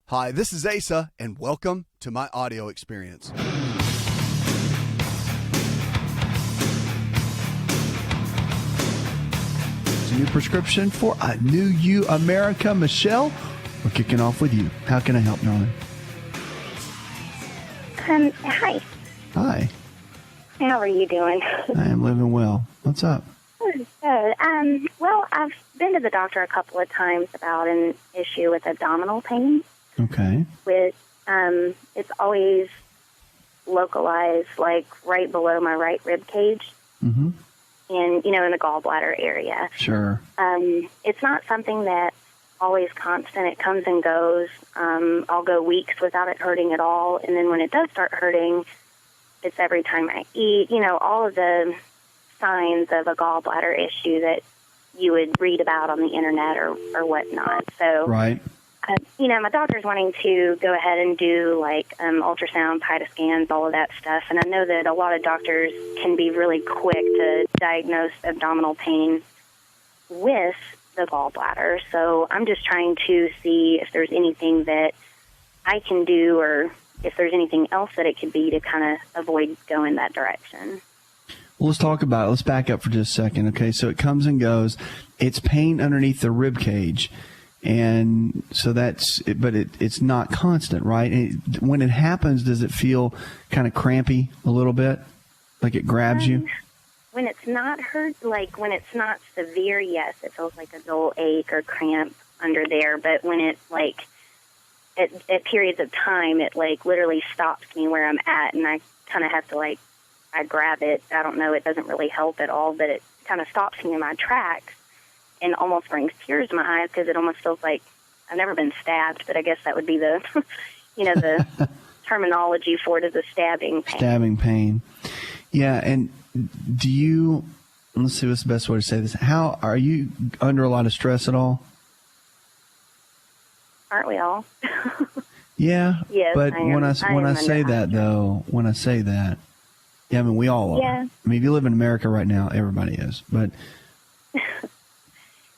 Hi, this is Asa, and welcome to my audio experience. It's a new prescription for a new you, America. Michelle, we're kicking off with you. How can I help, darling? Hi. Hi. How are you doing? I am living well. What's up? Good. Well, I've been to the doctor a couple of times about an issue with abdominal pain. Okay. It's always localized, like right below my right rib cage, Mm-hmm. and in the gallbladder area. Sure. It's not something that's always constant. It comes and goes. I'll go weeks without it hurting at all, and then when it does start hurting, it's every time I eat. All of the signs of a gallbladder issue that you would read about on the internet or whatnot. So. Right. My doctor's wanting to go ahead and do ultrasound, PITA scans, all of that stuff. And I know that a lot of doctors can be really quick to diagnose abdominal pain with the gallbladder. So I'm just trying to see if there's anything that I can do or if there's anything else that it could be to kind of avoid going that direction. Well, let's talk about it. Let's back up for just a second. Okay, so it comes and goes. It's pain underneath the rib cage. And so it's not constant, right? When it happens, does it feel kind of crampy a little bit? Like it grabs you? When it's not when it's not severe, yes, it feels like a dull ache or cramp under there. But when it at periods of time, it literally stops me where I'm at, and I kind of have to I grab it. I don't know, it doesn't really help at all, but it kind of stops me in my tracks. And almost brings tears to my eyes because it almost feels like I've never been stabbed, but I guess that would be the, the terminology for it is a stabbing pain. Stabbing pain. Yeah, and let's see what's the best way to say this. How are you under a lot of stress at all? Aren't we all? Yeah, yes, but when I say that, yeah, I mean, we all are. Yeah. I mean, if you live in America right now, everybody is, but...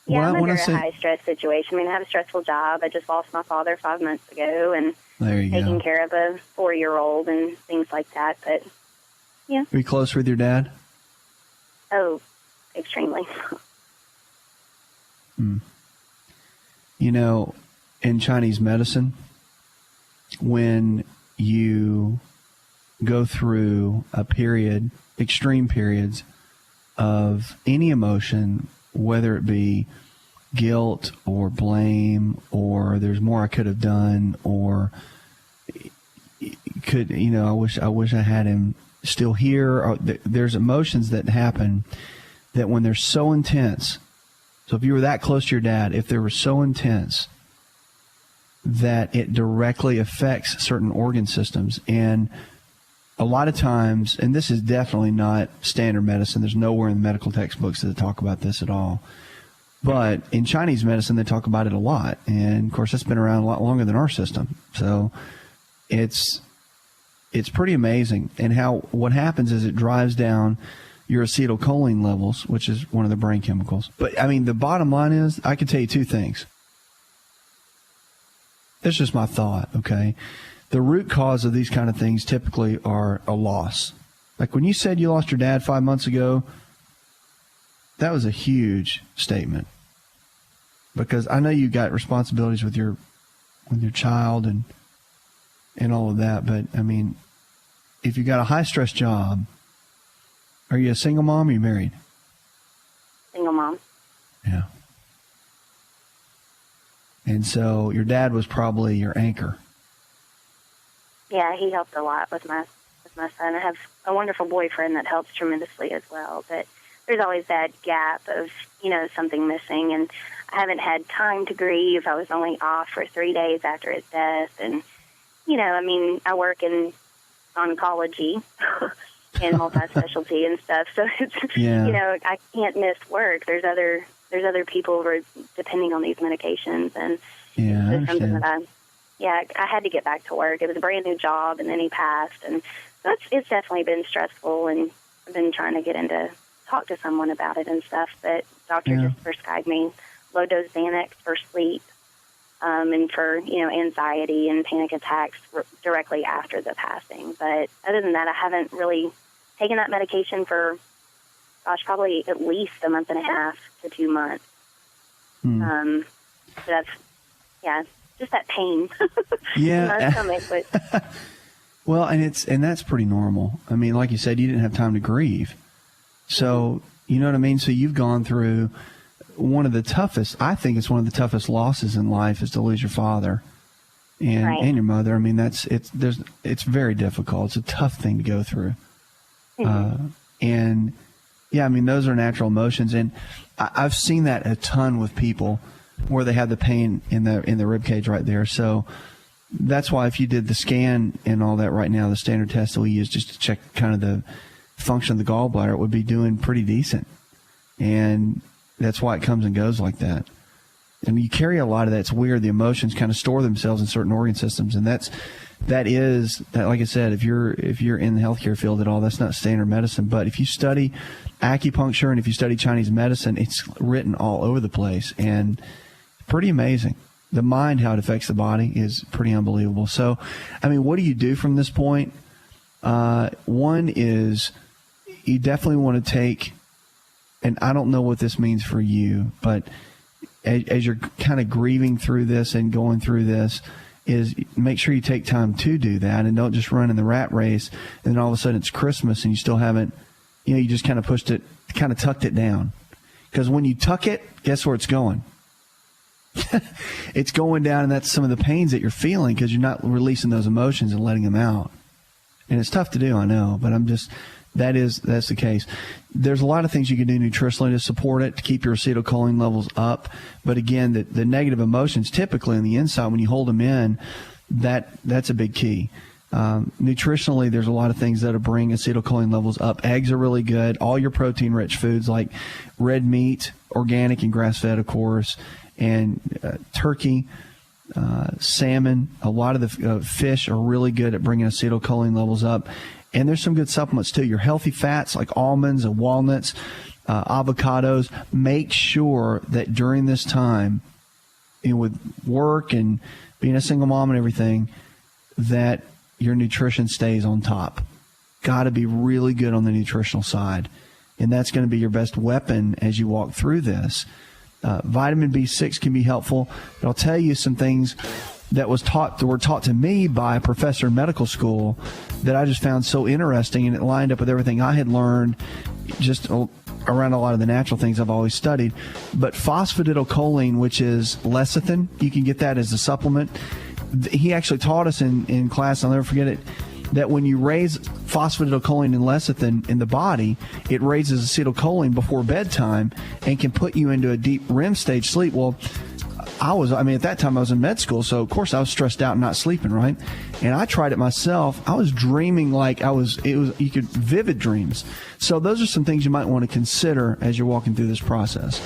Yeah, I'm under a high-stress situation. I mean, I have a stressful job. I just lost my father 5 months ago, and taking care of a 4-year-old and things like that. But, yeah. Are you close with your dad? Oh, extremely. In Chinese medicine, when you go through extreme periods of any emotion, whether it be guilt or blame or there's more I could have done or I wish I had him still here. Or there's emotions that happen that when they're so intense. So if you were that close to your dad, if they were so intense that it directly affects certain organ systems, and a lot of times, and this is definitely not standard medicine. There's nowhere in the medical textbooks that talk about this at all. But in Chinese medicine, they talk about it a lot. And, of course, that's been around a lot longer than our system. So it's pretty amazing. And what happens is it drives down your acetylcholine levels, which is one of the brain chemicals. But, I mean, the bottom line is I can tell you two things. That's just my thought, okay? The root cause of these kind of things typically are a loss. Like when you said you lost your dad 5 months ago, that was a huge statement. Because I know you got responsibilities with your child and all of that, but I mean, if you got a high stress job, are you a single mom or are you married? Single mom. Yeah. And so your dad was probably your anchor. Yeah, he helped a lot with my son. I have a wonderful boyfriend that helps tremendously as well, but there's always that gap of, something missing, and I haven't had time to grieve. I was only off for 3 days after his death, and, I work in oncology and multi-specialty and stuff, so it's, I can't miss work. There's other people who are depending on these medications, and it's something that I had to get back to work. It was a brand new job, and then he passed, and so it's definitely been stressful, and I've been trying to talk to someone about it and stuff, but doctor just prescribed me low-dose Xanax for sleep, and for, anxiety and panic attacks directly after the passing. But other than that, I haven't really taken that medication for, probably at least a month and a half to 2 months. So that's, just that pain in my stomach. But well, and that's pretty normal. I mean, like you said, you didn't have time to grieve. So, you know what I mean? So you've gone through one of the toughest, I think it's one of the toughest losses in life is to lose your father and your mother. I mean, it's very difficult. It's a tough thing to go through. And yeah, I mean, those are natural emotions. And I've seen that a ton with people where they have the pain in the rib cage right there. So that's why if you did the scan and all that right now, the standard test that we use just to check kind of the function of the gallbladder, it would be doing pretty decent. And that's why it comes and goes like that. And you carry a lot of that. It's weird. The emotions kind of store themselves in certain organ systems. And that is, like I said, if you're in the healthcare field at all, that's not standard medicine. But if you study acupuncture and if you study Chinese medicine, it's written all over the place and pretty amazing. The mind, how it affects the body is pretty unbelievable. So, I mean, what do you do from this point? One is you definitely want to take, and I don't know what this means for you, but as you're kind of grieving through this and going through this, is make sure you take time to do that and don't just run in the rat race and then all of a sudden it's Christmas and you still haven't, you just kind of pushed it, kind of tucked it down. Because when you tuck it, guess where it's going? It's going down, and that's some of the pains that you're feeling because you're not releasing those emotions and letting them out. And it's tough to do, I know, but that's the case. There's a lot of things you can do nutritionally to support it, to keep your acetylcholine levels up. But again, the negative emotions typically on the inside, when you hold them in, that's a big key. Nutritionally, there's a lot of things that'll bring acetylcholine levels up. Eggs are really good. All your protein-rich foods like red meat, organic and grass-fed, of course, and turkey, salmon. A lot of the fish are really good at bringing acetylcholine levels up. And there's some good supplements, too. Your healthy fats like almonds and walnuts, avocados. Make sure that during this time, with work and being a single mom and everything, that your nutrition stays on top. Got to be really good on the nutritional side. And that's going to be your best weapon as you walk through this. Vitamin B6 can be helpful. But I'll tell you some things that were taught to me by a professor in medical school that I just found so interesting, and it lined up with everything I had learned just around a lot of the natural things I've always studied. But phosphatidylcholine, which is lecithin, you can get that as a supplement. He actually taught us in class, I'll never forget it, that when you raise phosphatidylcholine and lecithin in the body, it raises acetylcholine before bedtime and can put you into a deep REM stage sleep. Well, at that time I was in med school, so of course I was stressed out and not sleeping, right? And I tried it myself. I was dreaming like you could vivid dreams. So those are some things you might want to consider as you're walking through this process.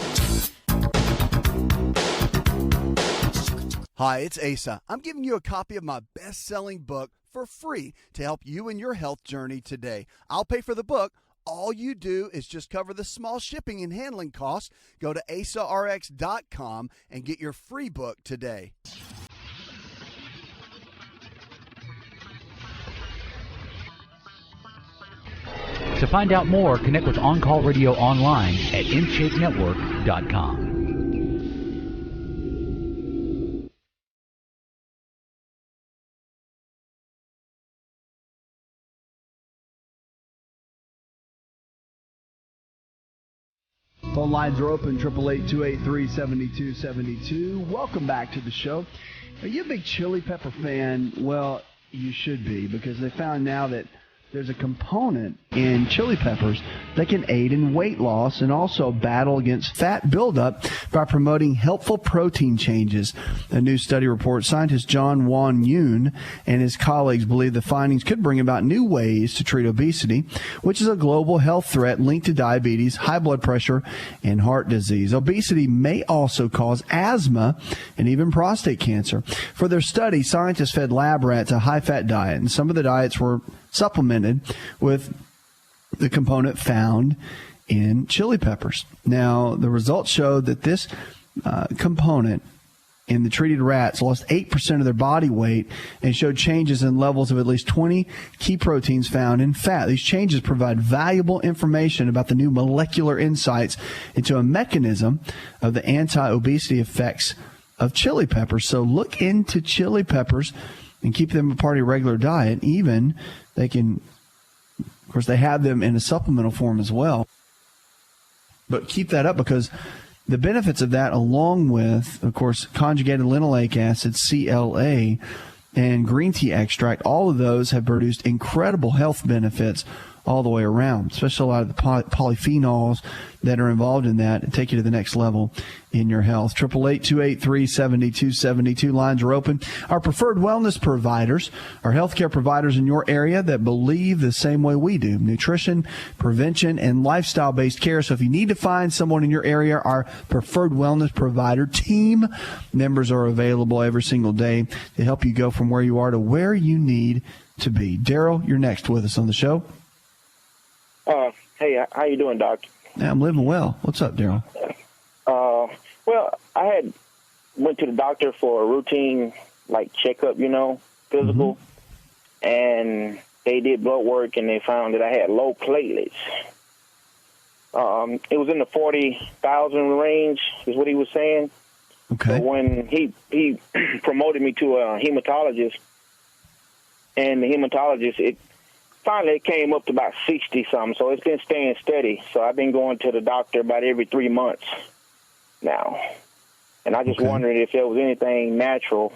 Hi, it's Asa. I'm giving you a copy of my best-selling book for free to help you in your health journey today. I'll pay for the book. All you do is just cover the small shipping and handling costs. Go to asarx.com and get your free book today. To find out more, connect with On Call Radio online at InShapeNetwork.com. Phone lines are open, 888-283-7272. Welcome back to the show. Are you a big chili pepper fan? Well, you should be, because they found now that there's a component in chili peppers that can aid in weight loss and also battle against fat buildup by promoting helpful protein changes. A new study reports scientist John Won Yoon and his colleagues believe the findings could bring about new ways to treat obesity, which is a global health threat linked to diabetes, high blood pressure, and heart disease. Obesity may also cause asthma and even prostate cancer. For their study, scientists fed lab rats a high-fat diet, and some of the diets were supplemented with the component found in chili peppers. Now, the results showed that this component in the treated rats lost 8% of their body weight and showed changes in levels of at least 20 key proteins found in fat. These changes provide valuable information about the new molecular insights into a mechanism of the anti-obesity effects of chili peppers. So look into chili peppers and keep them a part of your regular diet. Even they can, of course, they have them in a supplemental form as well. But keep that up, because the benefits of that, along with, of course, conjugated linoleic acid, CLA, and green tea extract, all of those have produced incredible health benefits all the way around, especially a lot of the polyphenols that are involved in that and take you to the next level in your health. 888-283-7272. Lines are open. Our preferred wellness providers are healthcare providers in your area that believe the same way we do: nutrition, prevention, and lifestyle-based care. So if you need to find someone in your area, our preferred wellness provider team members are available every single day to help you go from where you are to where you need to be. Daryl, you're next with us on the show. Hey, how you doing, Doc? Yeah, I'm living well. What's up, Daryl? Well, I went to the doctor for a routine, checkup, physical, and they did blood work, and they found that I had low platelets. It was in the 40,000 range, is what he was saying. Okay. So when he promoted me to a hematologist, and the hematologist, finally, it came up to about 60-something, so it's been staying steady. So I've been going to the doctor about every 3 months now. And I just wondered if there was anything natural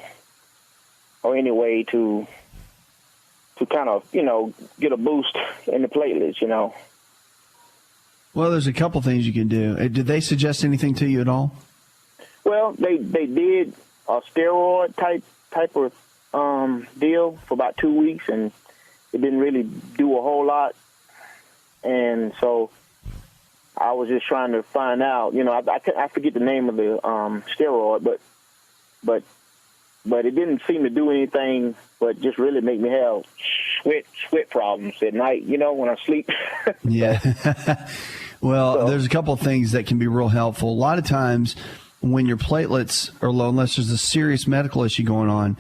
or any way to kind of, get a boost in the platelets, Well, there's a couple things you can do. Did they suggest anything to you at all? Well, they did a steroid type of deal for about 2 weeks, and it didn't really do a whole lot. And so I was just trying to find out, I forget the name of the steroid, but it didn't seem to do anything but just really make me have sweat problems at night, when I sleep. Yeah. Well, there's a couple of things that can be real helpful. A lot of times when your platelets are low, unless there's a serious medical issue going on,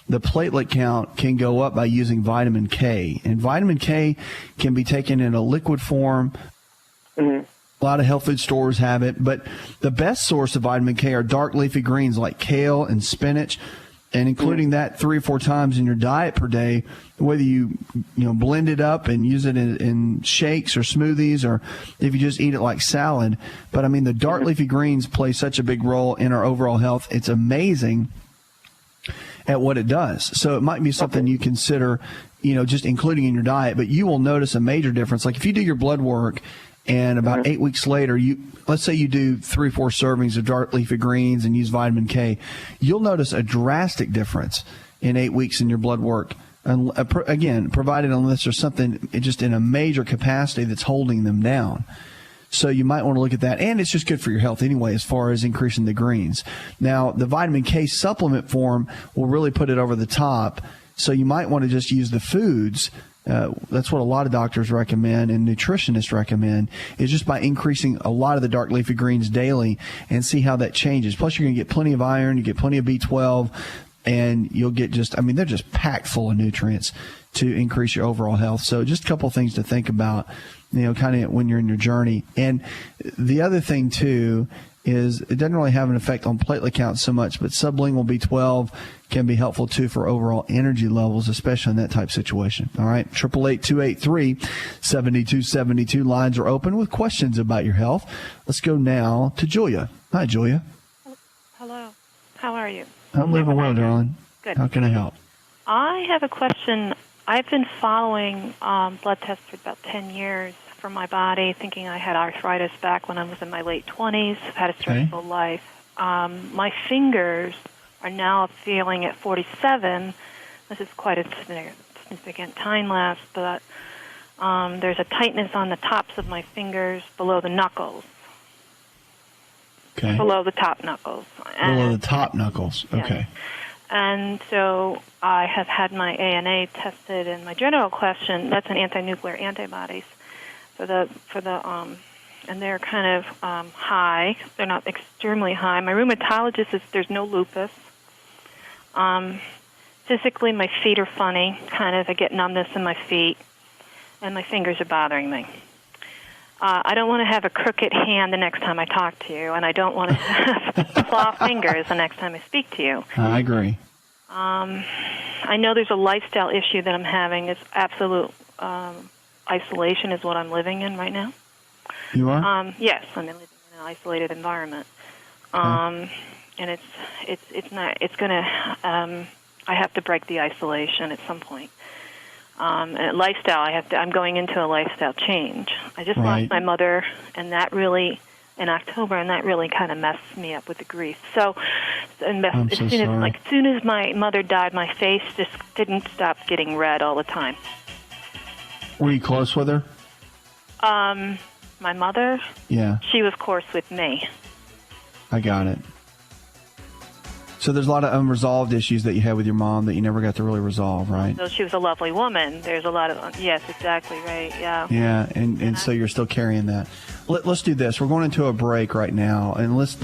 the platelet count can go up by using vitamin K. And vitamin K can be taken in a liquid form. Mm-hmm. A lot of health food stores have it. But the best source of vitamin K are dark leafy greens like kale and spinach, and including that 3 or 4 times in your diet per day, whether you blend it up and use it in shakes or smoothies, or if you just eat it like salad. But, the dark leafy greens play such a big role in our overall health. It's amazing at what it does. So it might be something you consider, just including in your diet, but you will notice a major difference. Like if you do your blood work and about 8 weeks later, let's say you do 3 or 4 servings of dark leafy greens and use vitamin K, you'll notice a drastic difference in 8 weeks in your blood work. And again, provided unless there's something just in a major capacity that's holding them down. So you might want to look at that. And it's just good for your health anyway, as far as increasing the greens. Now, the vitamin K supplement form will really put it over the top. So you might want to just use the foods. That's what a lot of doctors recommend and nutritionists recommend, is just by increasing a lot of the dark leafy greens daily and see how that changes. Plus, you're going to get plenty of iron, you get plenty of B12, and you'll get they're just packed full of nutrients to increase your overall health. So just a couple of things to think about, kind of when you're in your journey. And the other thing, too, is it doesn't really have an effect on platelet count so much, but sublingual B12 can be helpful, too, for overall energy levels, especially in that type of situation. All right, 888-283-7272. Lines are open with questions about your health. Let's go now to Julia. Hi, Julia. Hello. How are you? I'm living well, darling. Good. How can I help? I have a question. I've been following blood tests for about 10 years for my body, thinking I had arthritis back when I was in my late 20s. I've had a stressful life. My fingers are now feeling at 47. This is quite a significant time lapse, but there's a tightness on the tops of my fingers below the knuckles. Okay. Below the top knuckles. Below the top knuckles. Okay. Yes. And so I have had my ANA tested, and my general question, that's an anti-nuclear antibodies for the and they're kind of high. They're not extremely high. My rheumatologist says there's no lupus. Physically, my feet are funny. Kind of, I get numbness in my feet, and my fingers are bothering me. I don't want to have a crooked hand the next time I talk to you, and I don't want to have claw fingers the next time I speak to you. I agree. I know there's a lifestyle issue that I'm having. It's absolute isolation is what I'm living in right now. You are? Yes, I'm living in an isolated environment. And it's not. It's gonna. I have to break the isolation at some point. And lifestyle. I'm going into a lifestyle change. I just lost my mother, and that really in October, and that really kind of messed me up with the grief. So, as soon as my mother died, my face just didn't stop getting red all the time. Were you close with her? My mother? Yeah. She was close with me. I got it. So there's a lot of unresolved issues that you had with your mom that you never got to really resolve, right? So she was a lovely woman. There's a lot of, yes, exactly, right, yeah. Yeah, and so you're still carrying that. Let's do this. We're going into a break right now, and let's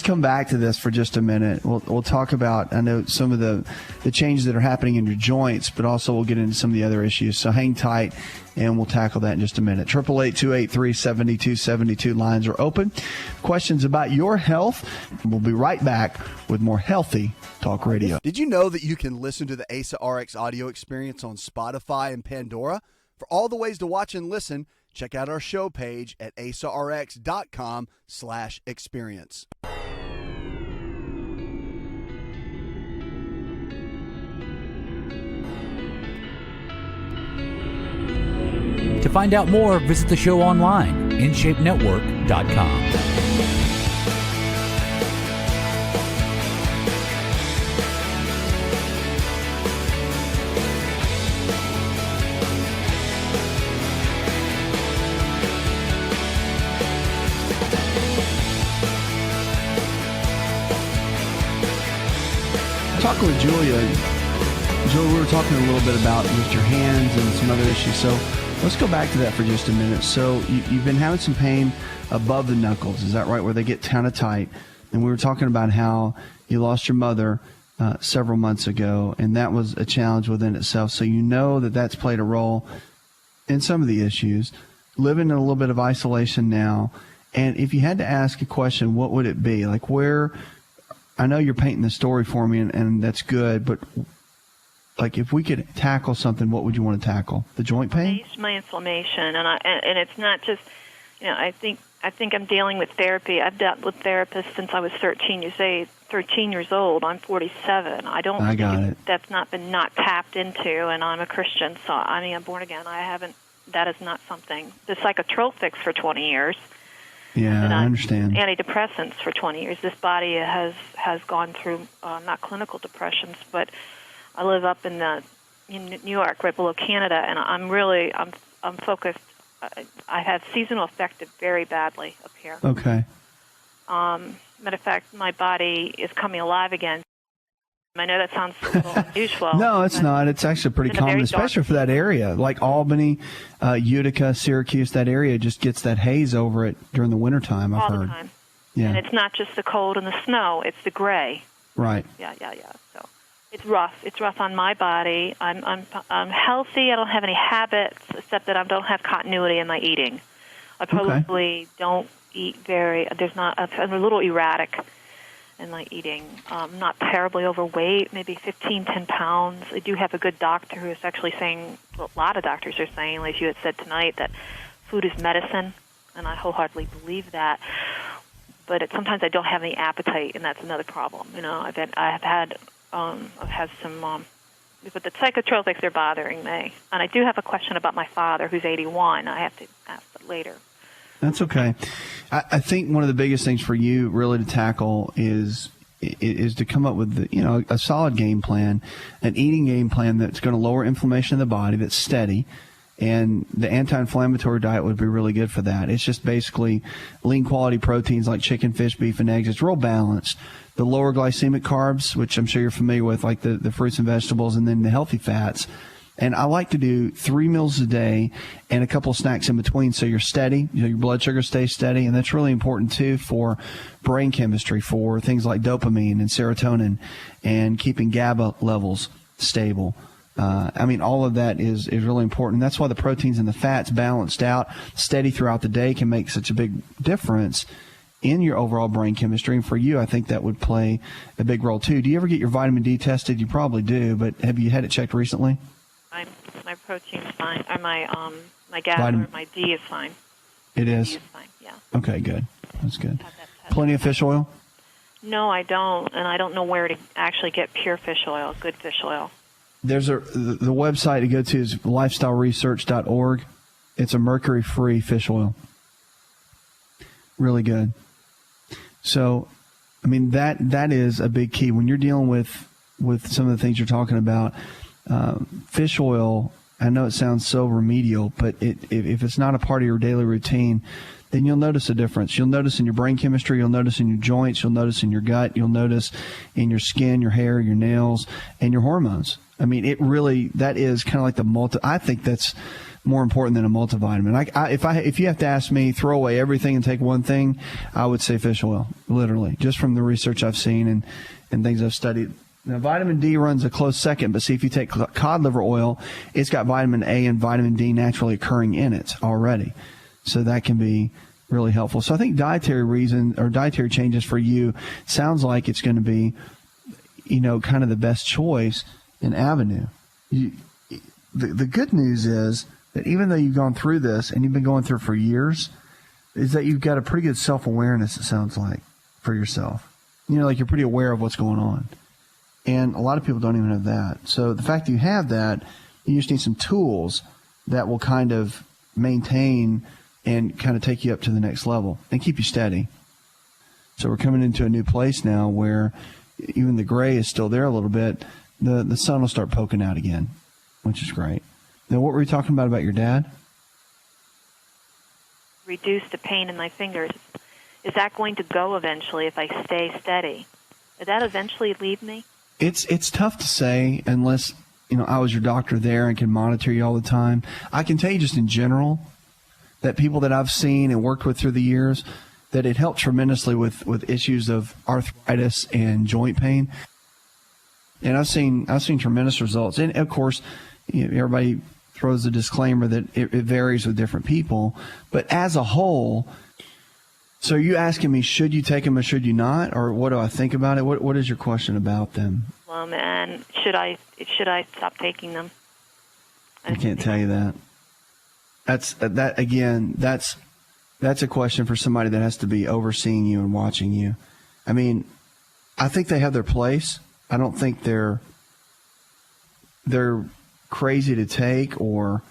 come back to this for just a minute. We'll talk about, I know, some of the changes that are happening in your joints, but also we'll get into some of the other issues. So hang tight, and we'll tackle that in just a minute. 888-283-7272 lines are open. Questions about your health. We'll be right back with more Healthy Talk Radio. Did you know that you can listen to the Asa Rx audio experience on Spotify and Pandora? For all the ways to watch and listen, check out our show page at asarx.com/experience. To find out more, visit the show online, InShapeNetwork.com. Talking with Julia, we were talking a little bit about just your hands and some other issues. So let's go back to that for just a minute. So you've been having some pain above the knuckles. Is that right? Where they get kind of tight. And we were talking about how you lost your mother several months ago, and that was a challenge within itself. So you know that that's played a role in some of the issues. Living in a little bit of isolation now. And if you had to ask a question, what would it be? Like where... I know you're painting the story for me, and that's good, but like if we could tackle something, what would you want to tackle? The joint pain? My inflammation, and it's not just, I think I'm dealing with therapy. I've dealt with therapists since I was 13 years old. I'm 47. I got it. That's not been tapped into, and I'm a Christian, so I'm born again. That is not something. The psychotropics for 20 years. Yeah, I understand. Antidepressants for 20 years. This body has gone through not clinical depressions, but I live up in New York, right below Canada, and I'm focused. I have seasonal affected very badly up here. Okay. Matter of fact, my body is coming alive again. I know that sounds a little unusual. No, it's not. It's actually pretty common, especially for that area. Like Albany, Utica, Syracuse, that area just gets that haze over it during the wintertime, I've heard. All the time. Yeah. And it's not just the cold and the snow, it's the gray. Right. Yeah. So it's rough. It's rough on my body. I'm healthy. I don't have any habits except that I don't have continuity in my eating. I probably don't eat I'm a little erratic in my eating. Not terribly overweight, maybe 10 pounds. I do have a good doctor who is actually saying, a lot of doctors are saying, like you had said tonight, that food is medicine, and I wholeheartedly believe that. But sometimes I don't have any appetite, and that's another problem. I've had some, but the psychotropics are bothering me. And I do have a question about my father, who's 81. I have to ask that later. That's okay. I think one of the biggest things for you really to tackle is to come up with a solid game plan, an eating game plan that's going to lower inflammation in the body, that's steady, and the anti-inflammatory diet would be really good for that. It's just basically lean quality proteins like chicken, fish, beef, and eggs. It's real balanced. The lower glycemic carbs, which I'm sure you're familiar with, like the fruits and vegetables, and then the healthy fats. And I like to do 3 meals a day and a couple of snacks in between so you're steady, your blood sugar stays steady. And that's really important, too, for brain chemistry, for things like dopamine and serotonin and keeping GABA levels stable. All of that is really important. That's why the proteins and the fats balanced out, steady throughout the day can make such a big difference in your overall brain chemistry. And for you, I think that would play a big role, too. Do you ever get your vitamin D tested? You probably do, but have you had it checked recently? My protein's fine. Or my GABA or my D is fine. It is? D is fine, yeah. Okay, good. That's good. Plenty of fish oil? No, I don't, and I don't know where to actually get pure fish oil, good fish oil. There's the website to go to is lifestyleresearch.org. It's a mercury-free fish oil. Really good. So, that is a big key. When you're dealing with some of the things you're talking about, fish oil, I know it sounds so remedial, but if it's not a part of your daily routine, then you'll notice a difference. You'll notice in your brain chemistry, you'll notice in your joints, you'll notice in your gut, you'll notice in your skin, your hair, your nails, and your hormones. That is kind of like I think that's more important than a multivitamin. If you have to ask me, throw away everything and take one thing, I would say fish oil, literally, just from the research I've seen and things I've studied. Now, vitamin D runs a close second, but see, if you take cod liver oil, it's got vitamin A and vitamin D naturally occurring in it already. So that can be really helpful. So I think dietary changes for you sounds like it's going to be, kind of the best choice and avenue. The good news is that even though you've gone through this and you've been going through it for years, is that you've got a pretty good self-awareness, it sounds like, for yourself. You're pretty aware of what's going on. And a lot of people don't even have that. So the fact that you have that, you just need some tools that will kind of maintain and kind of take you up to the next level and keep you steady. So we're coming into a new place now where even the gray is still there a little bit. The sun will start poking out again, which is great. Now, what were you talking about your dad? Reduce the pain in my fingers. Is that going to go eventually if I stay steady? Did that eventually leave me? It's tough to say unless, I was your doctor there and can monitor you all the time. I can tell you just in general that people that I've seen and worked with through the years, that it helped tremendously with issues of arthritis and joint pain. And I've seen tremendous results. And of course, everybody throws a disclaimer that it varies with different people. But as a whole, so are you asking me, should you take them or should you not? Or what do I think about it? What is your question about them? And should I stop taking them? I can't tell you that. That's a question for somebody that has to be overseeing you and watching you. I think they have their place. I don't think they're crazy to take or,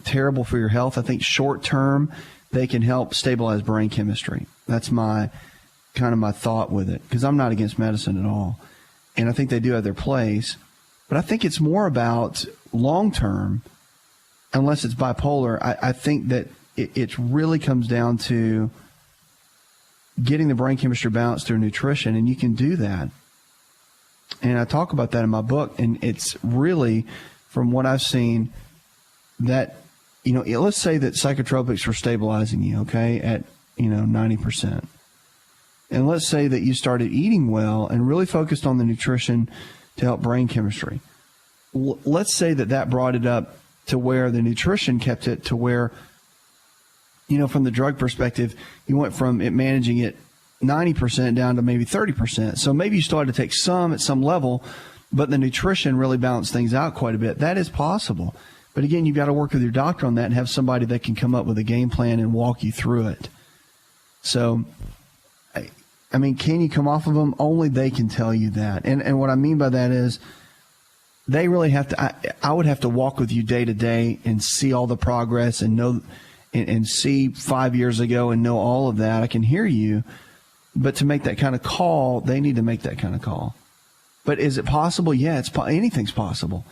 terrible for your health. I think short term they can help stabilize brain chemistry. That's my thought with it, because I'm not against medicine at all. And I think they do have their place. But I think it's more about long term, unless it's bipolar. I think that it really comes down to getting the brain chemistry balanced through nutrition, and you can do that. And I talk about that in my book, and it's really, from what I've seen, that, let's say that psychotropics were stabilizing you, okay, at, 90%. And let's say that you started eating well and really focused on the nutrition to help brain chemistry. Let's say that brought it up to where the nutrition kept it to where, from the drug perspective, you went from it managing it 90% down to maybe 30%. So maybe you started to take some at some level, but the nutrition really balanced things out quite a bit. That is possible. But again, you've got to work with your doctor on that and have somebody that can come up with a game plan and walk you through it. So, can you come off of them? Only they can tell you that. And what I mean by that is they really have to, I would have to walk with you day to day and see all the progress and know and see 5 years ago and know all of that. I can hear you. But to make that kind of call, they need to make that kind of call. But is it possible? Yeah, anything's possible.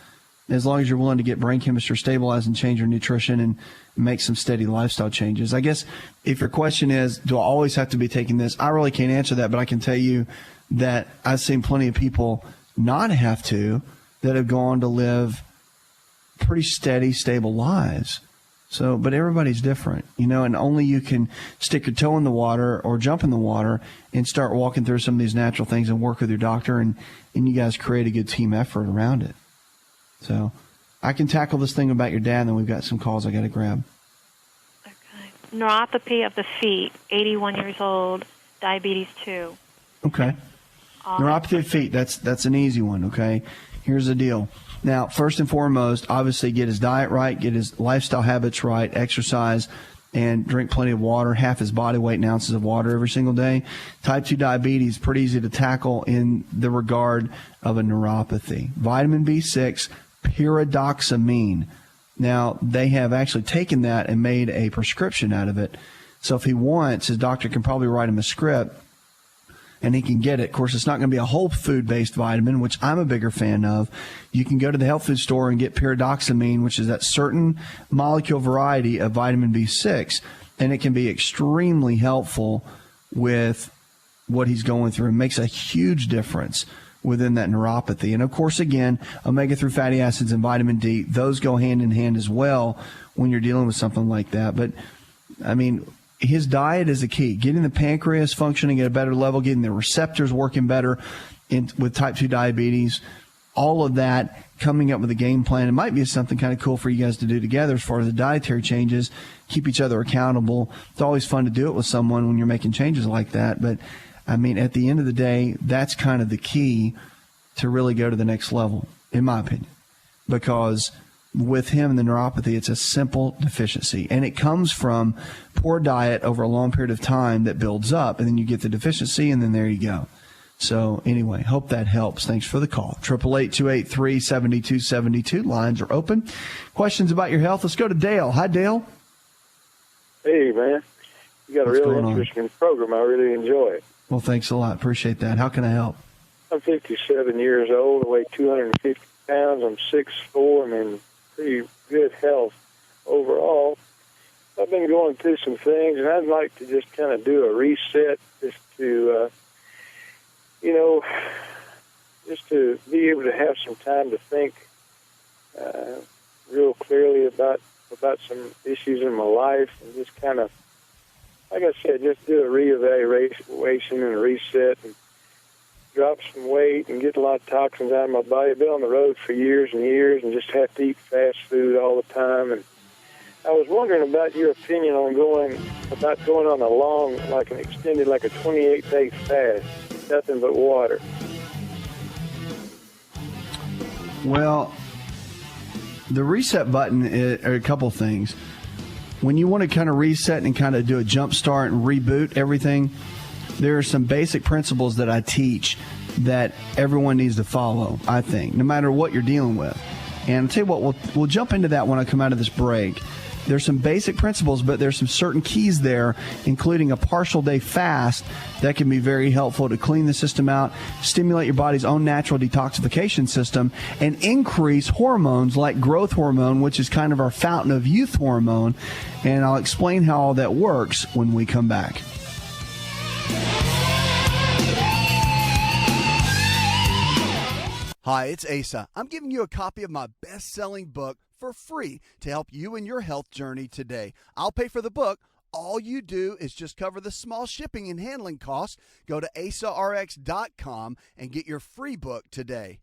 As long as you're willing to get brain chemistry stabilized and change your nutrition and make some steady lifestyle changes. I guess if your question is, do I always have to be taking this? I really can't answer that, but I can tell you that I've seen plenty of people not have to, that have gone to live pretty steady, stable lives. So, but everybody's different, you know, and only you can stick your toe in the water or jump in the water and start walking through some of these natural things and work with your doctor, and you guys create a good team effort around it. So I can tackle this thing about your dad, and then we've got some calls I got to grab. Okay. Neuropathy of the feet, 81 years old, diabetes 2. Okay. Neuropathy of the feet, that's an easy one, okay? Here's the deal. Now, first and foremost, obviously get his diet right, get his lifestyle habits right, exercise, and drink plenty of water, half his body weight in ounces of water every single day. Type 2 diabetes, pretty easy to tackle in the regard of a neuropathy. Vitamin B6, pyridoxamine. Now, they have actually taken that and made a prescription out of it. So if he wants, his doctor can probably write him a script, and he can get it. Of course, it's not going to be a whole food-based vitamin, which I'm a bigger fan of. You can go to the health food store and get pyridoxamine, which is that certain molecule variety of vitamin B6, and it can be extremely helpful with what he's going through. It makes a huge difference within that neuropathy. And, of course, again, omega-3 fatty acids and vitamin D, those go hand in hand as well when you're dealing with something like that. But, I mean, his diet is the key. Getting the pancreas functioning at a better level, getting the receptors working better with type 2 diabetes, all of that, coming up with a game plan. It might be something kind of cool for you guys to do together as far as the dietary changes, keep each other accountable. It's always fun to do it with someone when you're making changes like that. But, I mean, at the end of the day, that's kind of the key to really go to the next level, in my opinion, because with him and the neuropathy, it's a simple deficiency. And it comes from poor diet over a long period of time that builds up, and then you get the deficiency, and then there you go. So anyway, hope that helps. Thanks for the call. 888-283-7272. Lines are open. Questions about your health? Let's go to Dale. Hi, Dale. Hey, man. You got a really interesting program. I really enjoy it. Well, thanks a lot. Appreciate that. How can I help? I'm 57 years old. I weigh 250 pounds. I'm 6'4". I'm in pretty good health overall. I've been going through some things, and I'd like to just kind of do a reset, just to, just to be able to have some time to think real clearly about some issues in my life, and just kind of, like I said, just do a reevaluation and a reset, and drop some weight and get a lot of toxins out of my body. I've been on the road for years and years and just have to eat fast food all the time. And I was wondering about your opinion on going on a long, like an extended, like a 28-day fast, nothing but water. Well, the reset button are a couple things. When you want to kind of reset and kind of do a jump start and reboot everything, there are some basic principles that I teach that everyone needs to follow, I think, no matter what you're dealing with. And I'll tell you what, we'll jump into that when I come out of this break. There's some basic principles, but there's some certain keys there, including a partial day fast that can be very helpful to clean the system out, stimulate your body's own natural detoxification system, and increase hormones like growth hormone, which is kind of our fountain of youth hormone. And I'll explain how all that works when we come back. Hi, it's Asa. I'm giving you a copy of my best-selling book for free to help you in your health journey today. I'll pay for the book. All you do is just cover the small shipping and handling costs. Go to asarx.com and get your free book today.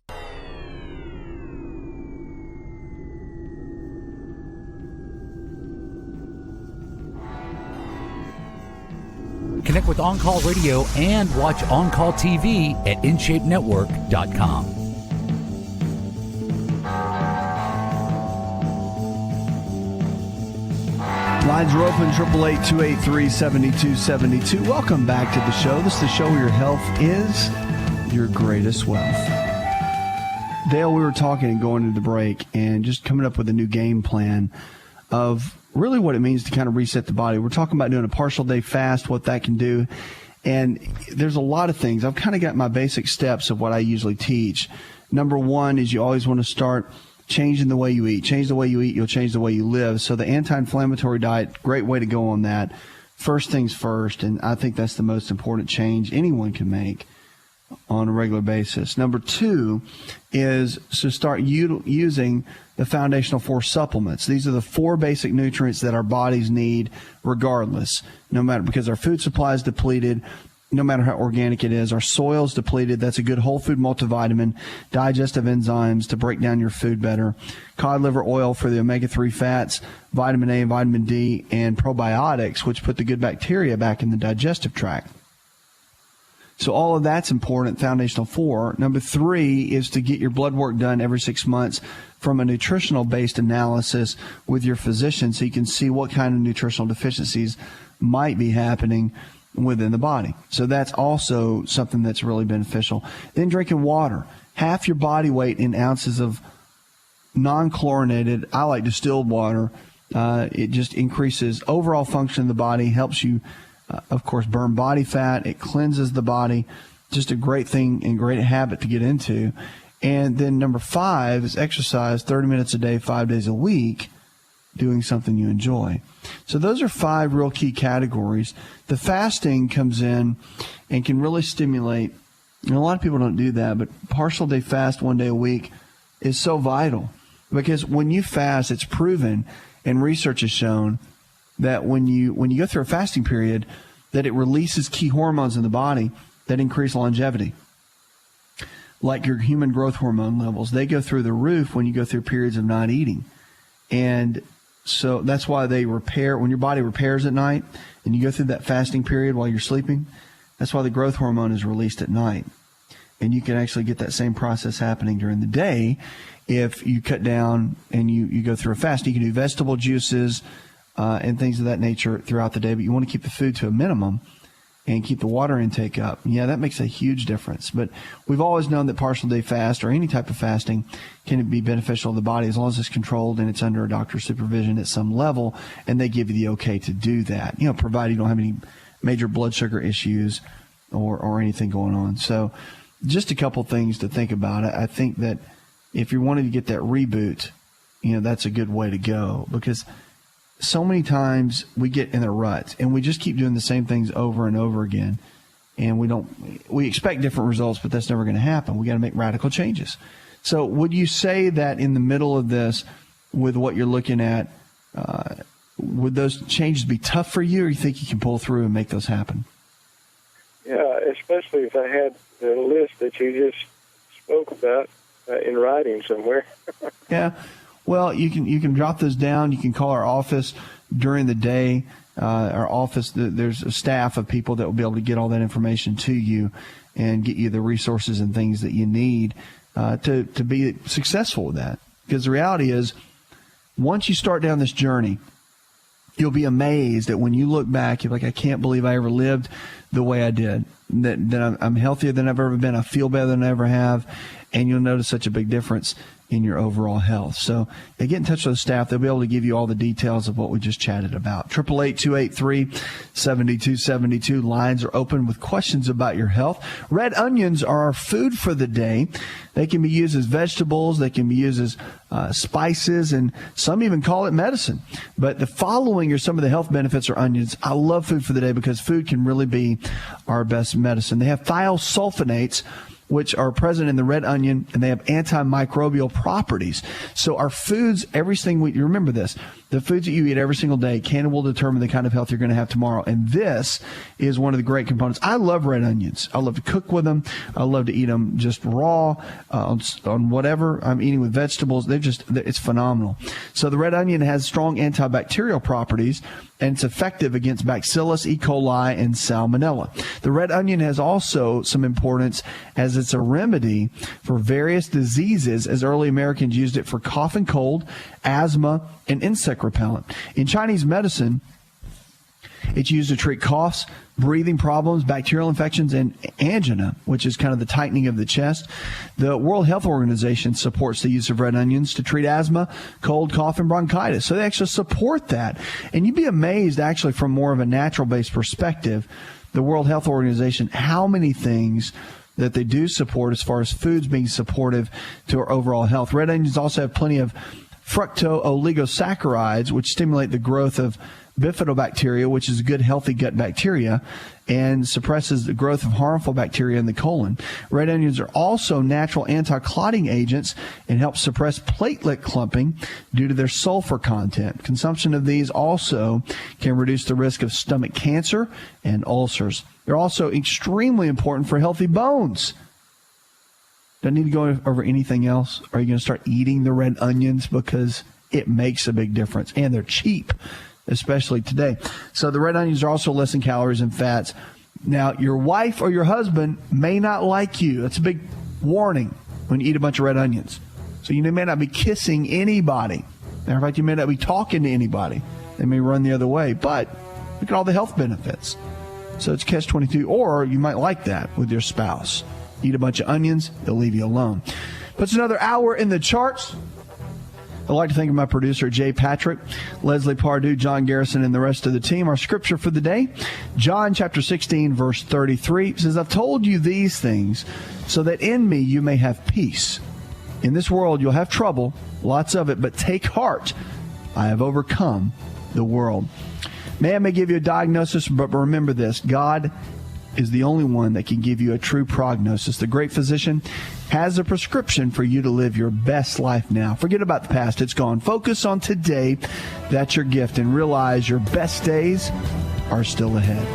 Connect with On Call Radio and watch On Call TV at InShapeNetwork.com. Lines are open, 888-283-7272. Welcome back to the show. This is the show where your health is your greatest wealth. Dale, we were talking and going into the break and just coming up with a new game plan of really what it means to kind of reset the body. We're talking about doing a partial day fast, what that can do. And there's a lot of things. I've kind of got my basic steps of what I usually teach. Number one is you always want to start changing the way you eat. Change the way you eat, you'll change the way you live. So the anti-inflammatory diet, great way to go on that. First things first, and I think that's the most important change anyone can make. on a regular basis. Number 2 is to start using the foundational 4 supplements. These are the 4 basic nutrients that our bodies need regardless, no matter, because our food supply is depleted, no matter how organic it is. Our soil is depleted. That's a good whole food multivitamin, digestive enzymes to break down your food better, cod liver oil for the omega-3 fats, vitamin A and vitamin D, and probiotics, which put the good bacteria back in the digestive tract. So all of that's important, foundational 4. Number 3 is to get your blood work done every 6 months from a nutritional-based analysis with your physician so you can see what kind of nutritional deficiencies might be happening within the body. So that's also something that's really beneficial. Then drinking water. Half your body weight in ounces of non-chlorinated, I like distilled water. It just increases overall function of the body, helps you of course, burn body fat. It cleanses the body. Just a great thing and great habit to get into. And then number 5 is exercise 30 minutes a day, 5 days a week, doing something you enjoy. So those are 5 real key categories. The fasting comes in and can really stimulate, and a lot of people don't do that, but partial day fast 1 day a week is so vital. Because when you fast, it's proven, and research has shown, that when you go through a fasting period, that it releases key hormones in the body that increase longevity. Like your human growth hormone levels, they go through the roof when you go through periods of not eating. And so that's why they repair, when your body repairs at night and you go through that fasting period while you're sleeping, that's why the growth hormone is released at night. And you can actually get that same process happening during the day if you cut down and you go through a fast. You can do vegetable juices, and things of that nature throughout the day, but you want to keep the food to a minimum and keep the water intake up. Yeah, that makes a huge difference. But we've always known that partial day fast or any type of fasting can be beneficial to the body as long as it's controlled and it's under a doctor's supervision at some level, and they give you the okay to do that, provided you don't have any major blood sugar issues or anything going on. So just a couple things to think about. I think that if you're wanting to get that reboot, that's a good way to go, because so many times we get in a rut and we just keep doing the same things over and over again, and we expect different results, but that's never going to happen. We got to make radical changes. So would you say that in the middle of this, with what you're looking at, would those changes be tough for you, or you think you can pull through and make those happen? Yeah, especially if I had the list that you just spoke about in writing somewhere. Yeah. Well, you can drop those down. You can call our office during the day. Our office, there's a staff of people that will be able to get all that information to you and get you the resources and things that you need to be successful with that. Because the reality is, once you start down this journey, you'll be amazed that when you look back, you're like, I can't believe I ever lived the way I did. That I'm healthier than I've ever been. I feel better than I ever have. And you'll notice such a big difference in your overall health. So get in touch with the staff. They'll be able to give you all the details of what we just chatted about. 888-283-7272. Lines are open with questions about your health. Red onions are our food for the day. They can be used as vegetables. They can be used as spices, and some even call it medicine. But the following are some of the health benefits of onions. I love food for the day because food can really be our best medicine. They have thiosulfonates, which are present in the red onion, and they have antimicrobial properties. So our foods, everything you remember this, the foods that you eat every single day can and will determine the kind of health you're going to have tomorrow. And this is one of the great components. I love red onions. I love to cook with them. I love to eat them just raw on whatever I'm eating with vegetables. It's phenomenal. So the red onion has strong antibacterial properties, and it's effective against Bacillus, E. coli, and Salmonella. The red onion has also some importance as it's a remedy for various diseases, as early Americans used it for cough and cold, asthma, and insect repellent. In Chinese medicine, it's used to treat coughs, breathing problems, bacterial infections, and angina, which is kind of the tightening of the chest. The World Health Organization supports the use of red onions to treat asthma, cold, cough, and bronchitis. So they actually support that. And you'd be amazed, actually, from more of a natural-based perspective, the World Health Organization, how many things that they do support as far as foods being supportive to our overall health. Red onions also have plenty of fructooligosaccharides, which stimulate the growth of bifidobacteria, which is good, healthy gut bacteria, and suppresses the growth of harmful bacteria in the colon. Red onions are also natural anti-clotting agents and help suppress platelet clumping due to their sulfur content. Consumption of these also can reduce the risk of stomach cancer and ulcers. They're also extremely important for healthy bones. Don't need to go over anything else. Are you going to start eating the red onions because it makes a big difference, and they're cheap, especially today. So the red onions are also less in calories and fats. Now, your wife or your husband may not like you. That's a big warning when you eat a bunch of red onions. So you may not be kissing anybody. Matter of fact, you may not be talking to anybody. They may run the other way. But look at all the health benefits. So it's catch-22. Or you might like that with your spouse. Eat a bunch of onions, they'll leave you alone. Puts another hour in the charts. I'd like to thank my producer, Jay Patrick, Leslie Pardue, John Garrison, and the rest of the team. Our scripture for the day, John chapter 16, verse 33, says, I've told you these things so that in me you may have peace. In this world you'll have trouble, lots of it, but take heart. I have overcome the world. Man may give you a diagnosis, but remember this, God is the only one that can give you a true prognosis. The great physician has a prescription for you to live your best life now. Forget about the past. It's gone. Focus on today. That's your gift. And realize your best days are still ahead.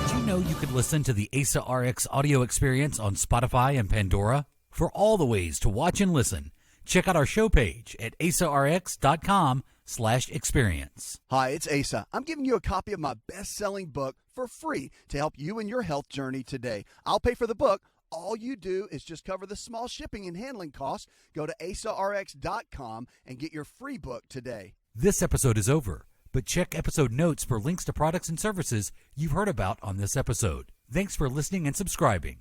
Did you know you could listen to the Asa Rx audio experience on Spotify and Pandora? For all the ways to watch and listen, check out our show page at asarx.com/experience. Hi, it's Asa. I'm giving you a copy of my best-selling book for free to help you in your health journey today. I'll pay for the book. All you do is just cover the small shipping and handling costs. Go to asarx.com and get your free book today. This episode is over, but check episode notes for links to products and services you've heard about on this episode. Thanks for listening and subscribing.